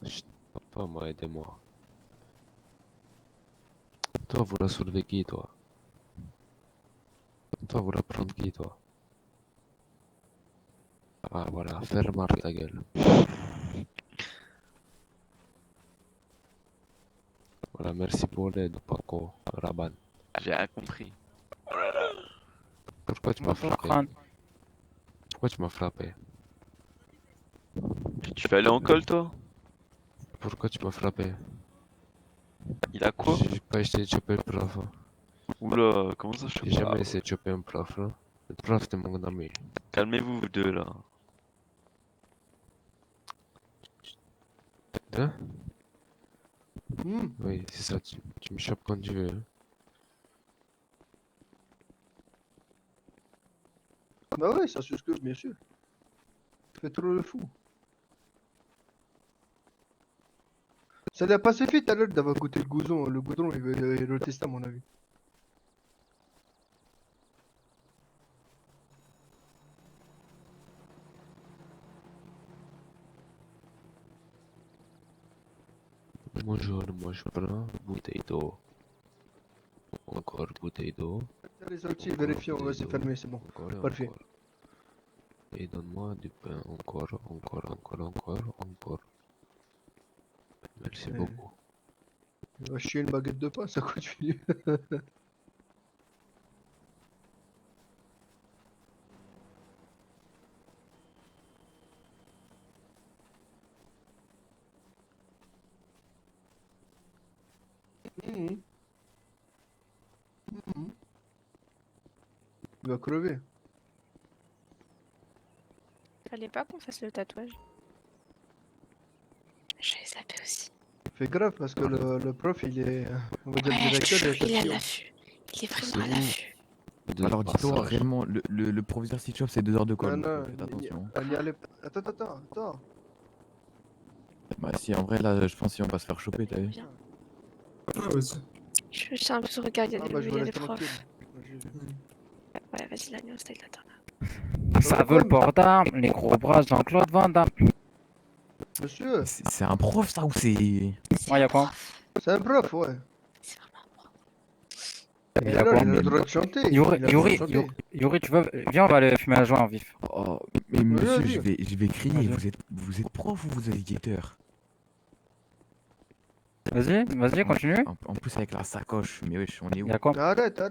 Chut, papa, moi, aidez-moi. Toi, vous la soulever qui, toi? Toi, vous la prendre qui, toi? Ah, voilà, ferme ta gueule. Voilà, merci pour l'aide, Paco, Raban. J'ai rien compris. Pourquoi tu m'as frappé? Pourquoi tu m'as frappé? Tu vas aller en col, toi? Pourquoi tu m'as frappé? Il a quoi? J'ai pas essayé de choper le prof. Hein. Oula, comment ça je J'ai sais jamais pas? essayé de choper un prof. Là. Le prof, c'était mon ami. Calmez-vous, vous deux, là. Hein? Hmm. Oui, c'est ça, tu me chopes quand tu veux. Hein. Bah ouais, ça s'excuse, bien sûr. Tu fais trop le fou. Ça l'a pas suffi tout à l'heure d'avoir goûté le goudron. Le goudron, il veut le tester à mon avis. Bonjour, moi je prends bouteille d'eau. Encore bouteille d'eau. Les sorties, Encore vérifions, on va bouteille se d'eau. fermer, c'est bon. Encore et Parfait. encore. Et donne-moi du pain. Encore. Merci Ouais. beaucoup. Il va chier une baguette de pain, ça continue. Mhm. Mhm. Il va crever. Fallait pas qu'on fasse le tatouage. Je vais zapper aussi. Fais grave parce que le prof, il est. On va dire Ouais, le je te directeur, jure, il est à il est l'affût. Il est vraiment C'est à bon. l'affût. Alors dis-toi, passage. réellement, le proviseur Stitch-Up, c'est 2 heures de Non, colle, donc non, faites attention. on y allait. Attends. Bah si, en vrai, là, je pense qu'on va se faire choper, t'as vu? Bien. Ah, aussi. Je sais un peu ce regard, il y a Ah des, bah je il vais y a des rester profs. tranquille. Moi, j'y vais. Ouais, vas-y, l'agneau, c'était là, là. Ça veut le port d'armes, les gros bras Jean-Claude Van Damme. Monsieur, C'est un prof, ça, ou c'est... Ouais, y'a quoi? c'est un prof, ouais. C'est vraiment un prof. Et Y'a alors, quoi? il a le droit de chanter. Yuri, Il a le droit de Yuri, chanter. Yuri, tu veux... Viens, on va aller fumer un joint en vif. Oh, mais Oui, monsieur, vas-y. je vais crier, Vas-y. vous êtes prof ou vous êtes guetteur? Vas-y, continue. En plus avec la sacoche, mais wesh, on est où? Y'a quoi? Arrête.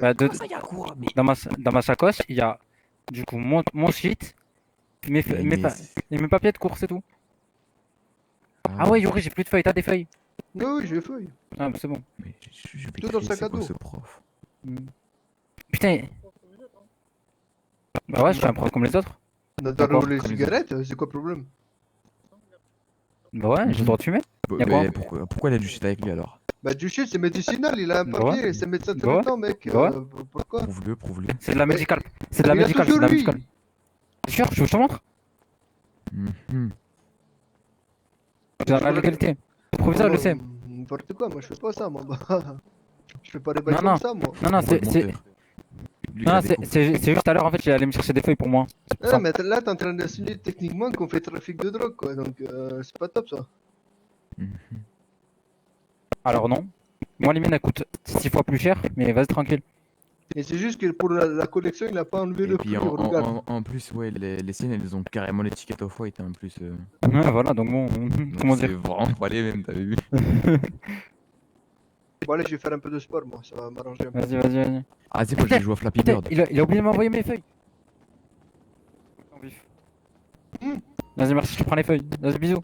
Bah, Comment ça, y'a quoi? Mais... dans ma sacoche, il y a du coup mon shit, mes papiers de course et tout. Ah ouais, Yuri, j'ai plus de feuilles, t'as des feuilles? Oui, j'ai feuille. Ah bah c'est bon. Mais je vais Tout dans le crier, sac c'est à quoi dos. ce prof? Putain. Bah ouais, je suis un prof comme les autres. T'as D'accord, roulé les comme les cigarettes, c'est quoi le problème? Bah ouais, j'ai le droit de fumer. Y'a quoi? Mais pourquoi il a du shit avec lui alors? Bah du shit, c'est médicinal, il a un Bah papier, ouais. c'est médecin Bah ouais. traitant, mec. Bah ouais. Pourquoi? Prouve-le. C'est de la Mais- médicale. C'est de la Il a médicale, c'est de toujours la lui. médicale. T'es sûr? Je te montre? Mhm. C'est dans la légalité. Le proviseur le sait. N'importe quoi, moi je fais pas ça, moi. Je fais pas des Non, bails non. comme ça, moi. Non, non, Pourquoi le c'est. menteur? Lui, Non, il a des coups. c'est juste à l'heure en fait, j'ai allé me chercher des feuilles pour moi. C'est pour Ah, ça. mais là, t'es en train d'insinuer techniquement qu'on fait trafic de drogue, quoi. Donc, c'est pas top, ça. Mhm. Alors non. Moi, les miennes, elles coûtent 6 fois plus cher, mais vas-y tranquille. Et c'est juste que pour la collection, il a pas enlevé Et le puis prix, regarde. en plus, ouais, les siennes, elles ont carrément l'étiquette off-white en plus. Ouais, voilà, donc bon, Donc comment c'est dire. vraiment pas les mêmes, t'avais vu? Bon, allez, je vais faire un peu de sport, moi. Ça va m'arranger un peu. Vas-y. Ah, c'est quoi, j'ai joué à Flappy Putain, Bird. il a oublié de m'envoyer mes feuilles. En vif. Vas-y, merci, je te prends les feuilles. Vas-y, bisous.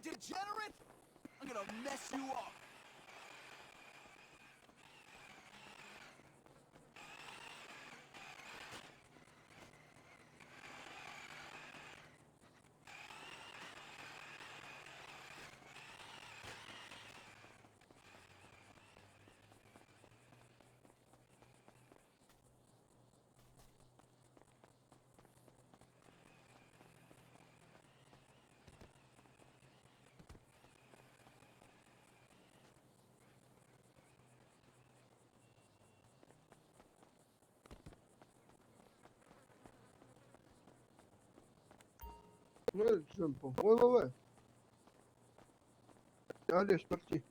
damn degenerate! I'm gonna mess you up! Ouais, j'aime pas. Ouais. Allez, c'est parti.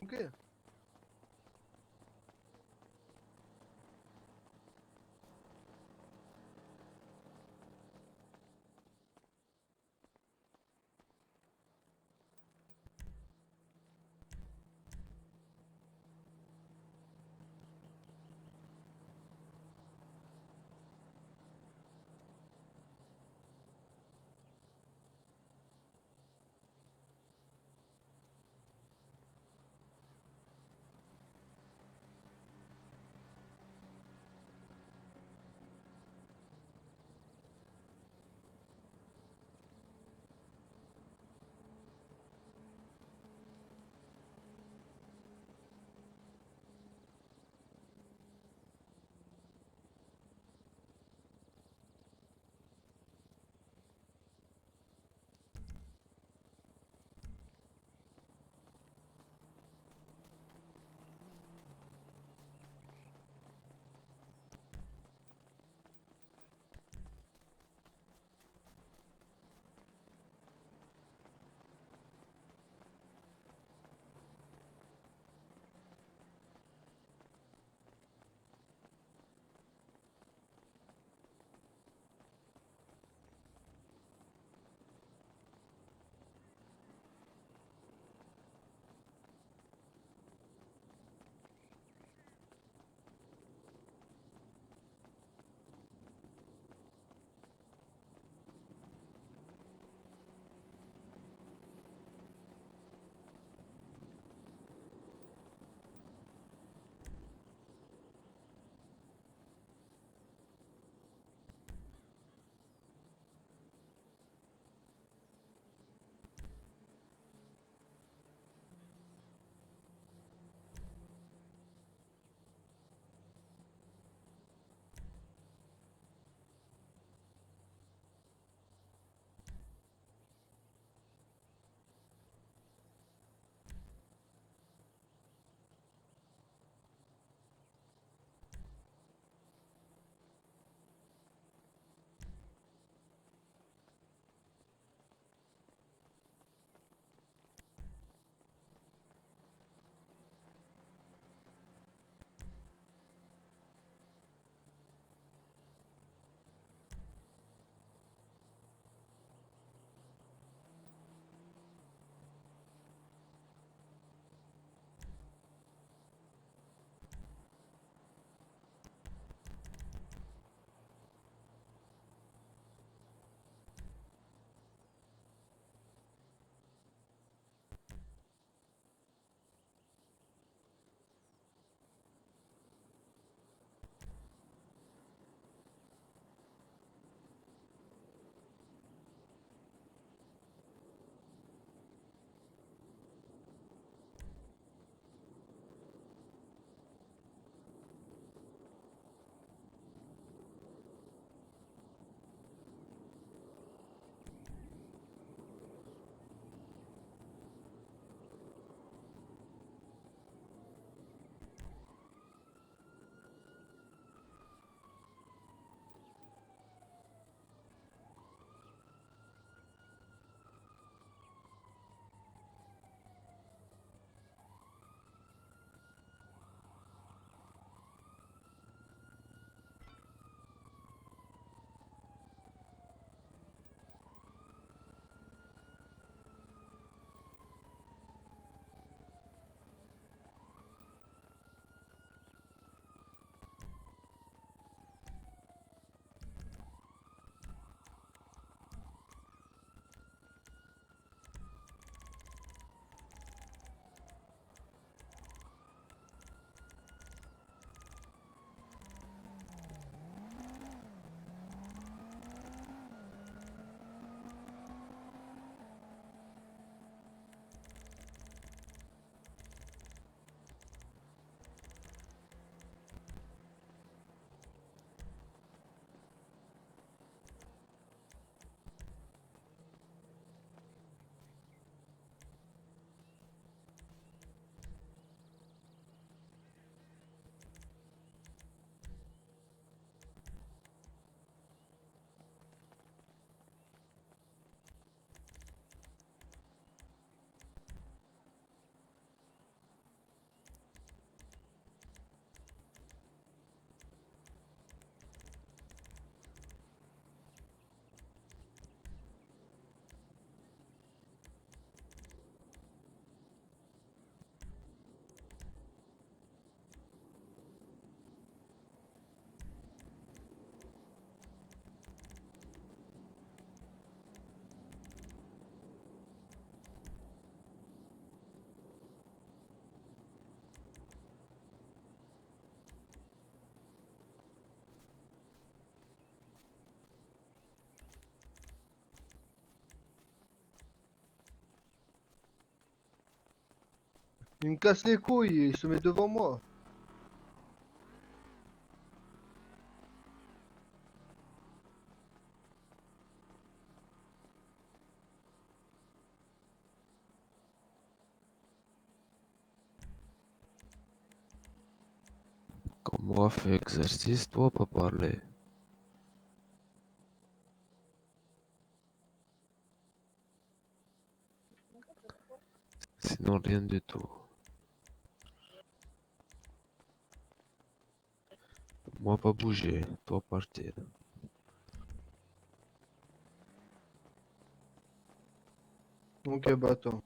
Ok. Il me casse les couilles, il se met devant moi. Quand moi fais exercice, toi pas parler. Sinon rien du tout. Moi pas bouger, toi partir. Ok, bah attends.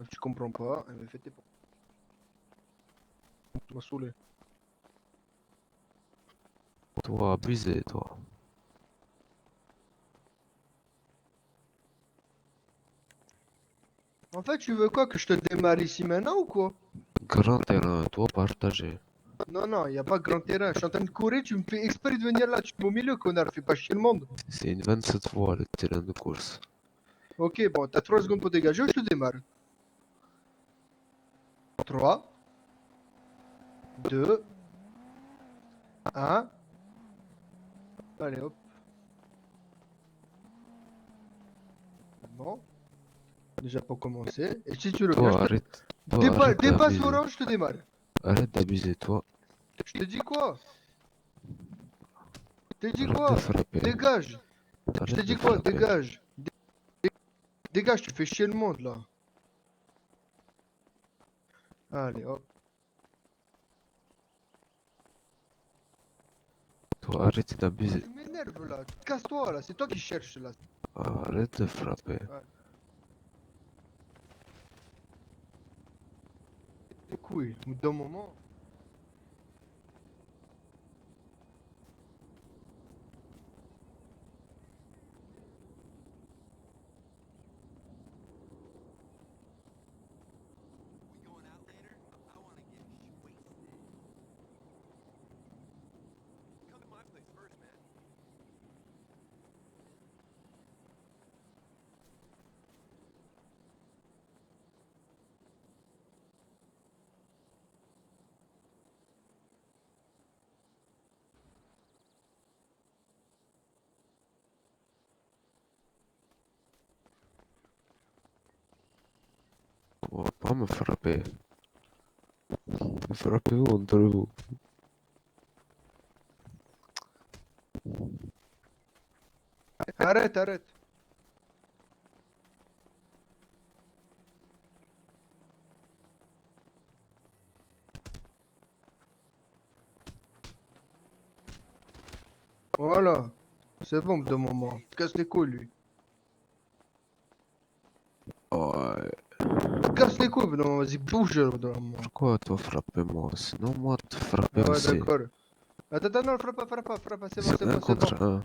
Tu comprends pas, eh ben, fais tes... Tu m'as saoulé. Toi abusé, toi. En fait, tu veux quoi, que je te démarre ici maintenant ou quoi? Grand terrain, toi partager. Non, non, y a pas grand terrain. Je suis en train de courir, tu me fais exprès de venir là. Tu te mets au milieu, connard. Fais pas chier le monde. C'est une 27 fois le terrain de course. Ok, bon, t'as 3 secondes pour dégager ou je te démarre? 3, 2, 1. Allez, hop. Bon. Déjà pour commencer. Et si tu le Toi veux, arrête. Toi, arrête dépasse d'abuser. orange, je te démarre. Arrête d'abuser, toi. Je te dis quoi? Je te dis Arrête quoi? de frapper. Dégage. Je Arrête te de dis quoi? frapper. Dégage. Dégage, tu fais chier le monde là. Allez, hop. Toi arrête d'abuser. Tu m'énerves là. Casse-toi là. C'est toi qui cherches là. Arrête de frapper. Ouais. Les couilles. Au bout d'un moment. On va pas me frapper. Frappez-vous entre vous. Arrête, arrête. Voilà. C'est bon, de moment. Casse les couilles, lui. Ouais. Casse les couilles, non, vas-y, bouge, de moment. Pourquoi toi frapper moi? Sinon moi te frapper Ouais, aussi. d'accord. Attends, attends, non, frappe pas, c'est bon, C'est c'est un bon, c'est contre bon. un.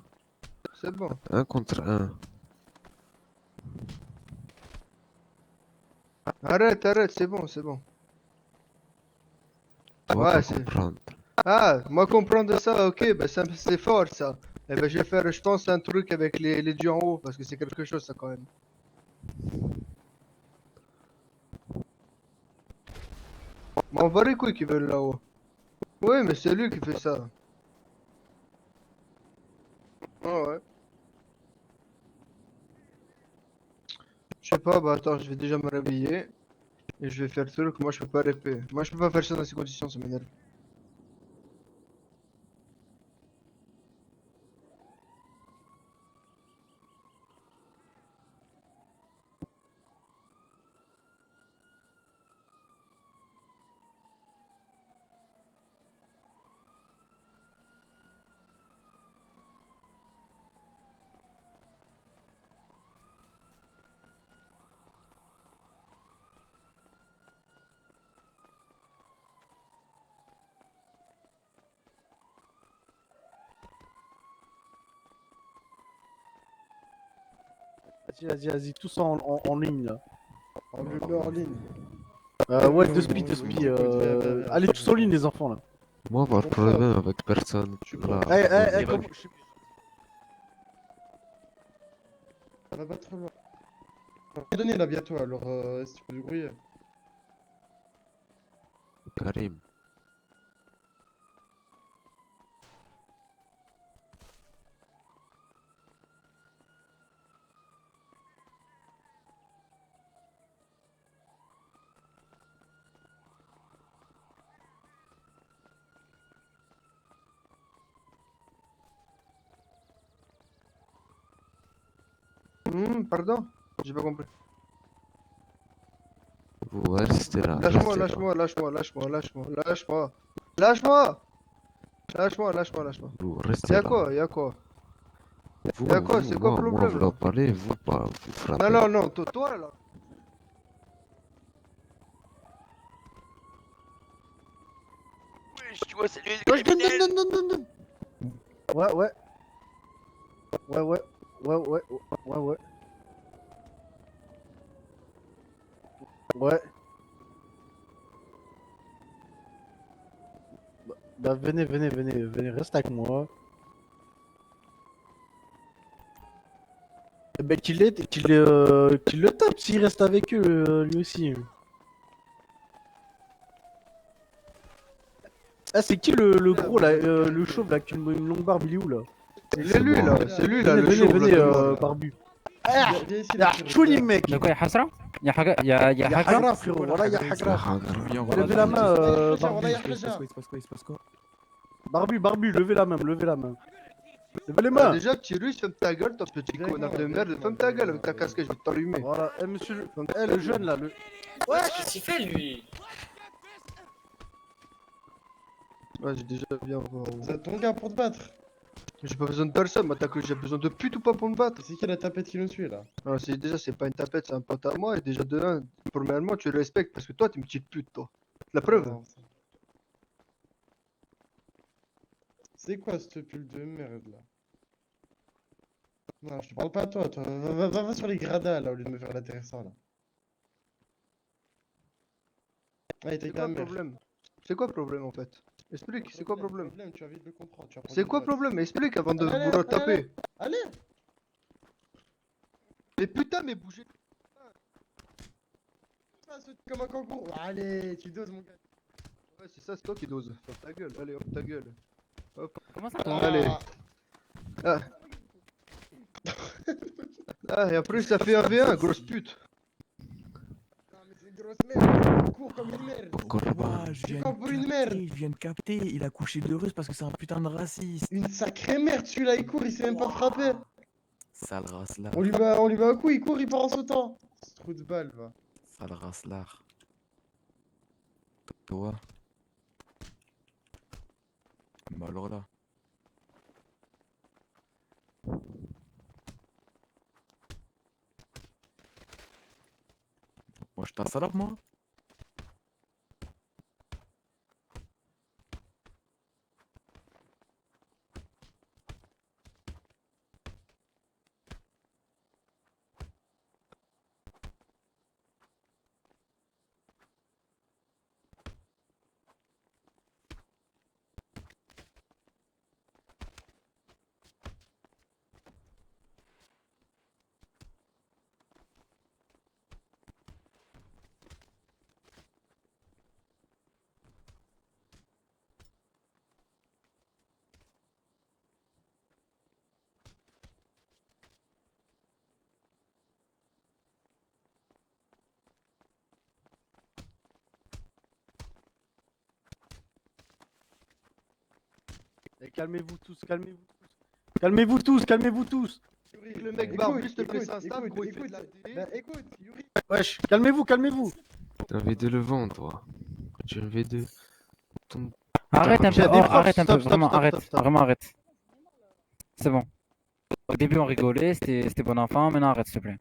C'est bon. Un contre un. Arrête, arrête, c'est bon, c'est bon. Toi Ouais, pas c'est... comprendre. Ah, moi comprendre ça, ok, bah c'est fort ça. Eh ben je vais faire, je pense, un truc avec les dieux en haut, parce que c'est quelque chose ça quand même. M'en va les couilles qui veulent là-haut. Oui, mais c'est lui qui fait ça. Ah ouais. Je sais pas, bah attends, je vais déjà me réveiller. Et je vais faire le truc, moi je peux pas répéter. Moi je peux pas faire ça dans ces conditions, ça m'énerve. Vas-y, tous en ligne là. On le met en ligne. Ouais, de speed. Allez, tous en ligne, les enfants là. Moi pas de problème avec personne. Là. Comment... Ça va pas trop loin. vais donner là bientôt, alors si tu peux te débrouiller. Karim. Pardon? J'ai pas compris. Vous restez là. Lâche-moi, restez là. lâche-moi, lâche-moi, lâche-moi, lâche-moi, lâche-moi. Lâche-moi! Lâche-moi, lâche-moi, lâche-moi. Vous restez Y'a là. quoi? Y'a quoi? Vous, Y'a quoi? vous, C'est quoi le moi, problème vous là? leur parlez, vous pas, vous frappez. Non, non, non, toi là. Wesh, tu vois, c'est lui le Wesh, donne, criminel. donne, donne, donne, donne. Ouais, ouais. Ouais, ouais. Ouais, ouais. Ouais, ouais. Ouais. Bah, venez, venez, venez, venez, reste avec moi. Eh ben, qu'il le tape s'il reste avec eux, lui aussi. Ah, c'est qui le gros là, le chauve là, qui a une longue barbe, il est où là? C'est lui là, c'est lui là, Venez, le venez, chauve venez, là, tout le monde. barbu. Ah, y'a chouli mec. De quoi, y'a Hasra? Y'a Hagra? Y'a Hagra frérot, voilà y'a Hagra. Levez la main, barbu. Il se passe quoi? Il se passe quoi? Barbu, levez la main, levez la main. Levez les mains. Déjà, petit russe, ferme ta gueule, ton petit connard de merde, ferme ta gueule avec ta casquette, je vais t'allumer. Voilà, eh monsieur, le jeune là, le... Ouais, qu'est-ce qu'il fait lui? Ouais, j'ai déjà bien voir. C'est ton gars pour te battre. J'ai pas besoin de personne, moi t'as que j'ai besoin de pute ou pas pour me battre? C'est qui la tapette qui nous suit là? Alors, c'est pas une tapette, c'est un pote à moi, et déjà de un, premièrement, tu le respectes parce que toi t'es une petite pute, toi. La preuve? C'est quoi ce pull de merde là? Non, je te parle pas à toi, va sur les gradins là au lieu de me faire l'intéressant là. Allez, C'est t'as quoi ta le mère. problème? C'est quoi le problème en fait? Explique, c'est quoi le problème? Tu vas vite le comprendre. tu vas C'est prendre quoi des le problème? Explique avant de Allez, vous allez, taper. Allez! Mais putain, mais bougez. Ah, saute comme un kangourou. Allez, tu doses mon gars. Ouais, c'est ça, c'est toi qui doses. Ferme ta gueule, allez, hop, ta gueule. Hop. Comment ça? Allez. Ah. Ah, et après ça fait un V1, grosse pute. Non, mais c'est une grosse merde. Cours comme une merde. Ouah, je viens comme pour une merde. je viens de capter, il a couché de russe parce que c'est un putain de raciste. Une sacrée merde, celui-là, il court, il sait même pas frapper. Sale race là. On lui met un coup, il court, il part en sautant. Ce trou de balle, va. Sale race là. Toi. Bah alors là. Moi je t'en salope moi. Eh, calmez-vous tous, calmez-vous tous. Calmez-vous tous, calmez-vous tous. Le mec Écoute, barbu, s'il te plaît, écoute, s'installe, gros, il fait écoute, de la bah, écoute, Yuri. Wesh, calmez-vous, calmez-vous. T'es un V2 le vent, toi. Tu es un V2. Arrête un peu, J'ai des oh, frappes, arrête un peu, stop, stop, vraiment, stop, arrête, stop, stop. vraiment arrête. C'est bon. Au début on rigolait, c'était bon enfant, maintenant arrête s'il te plaît.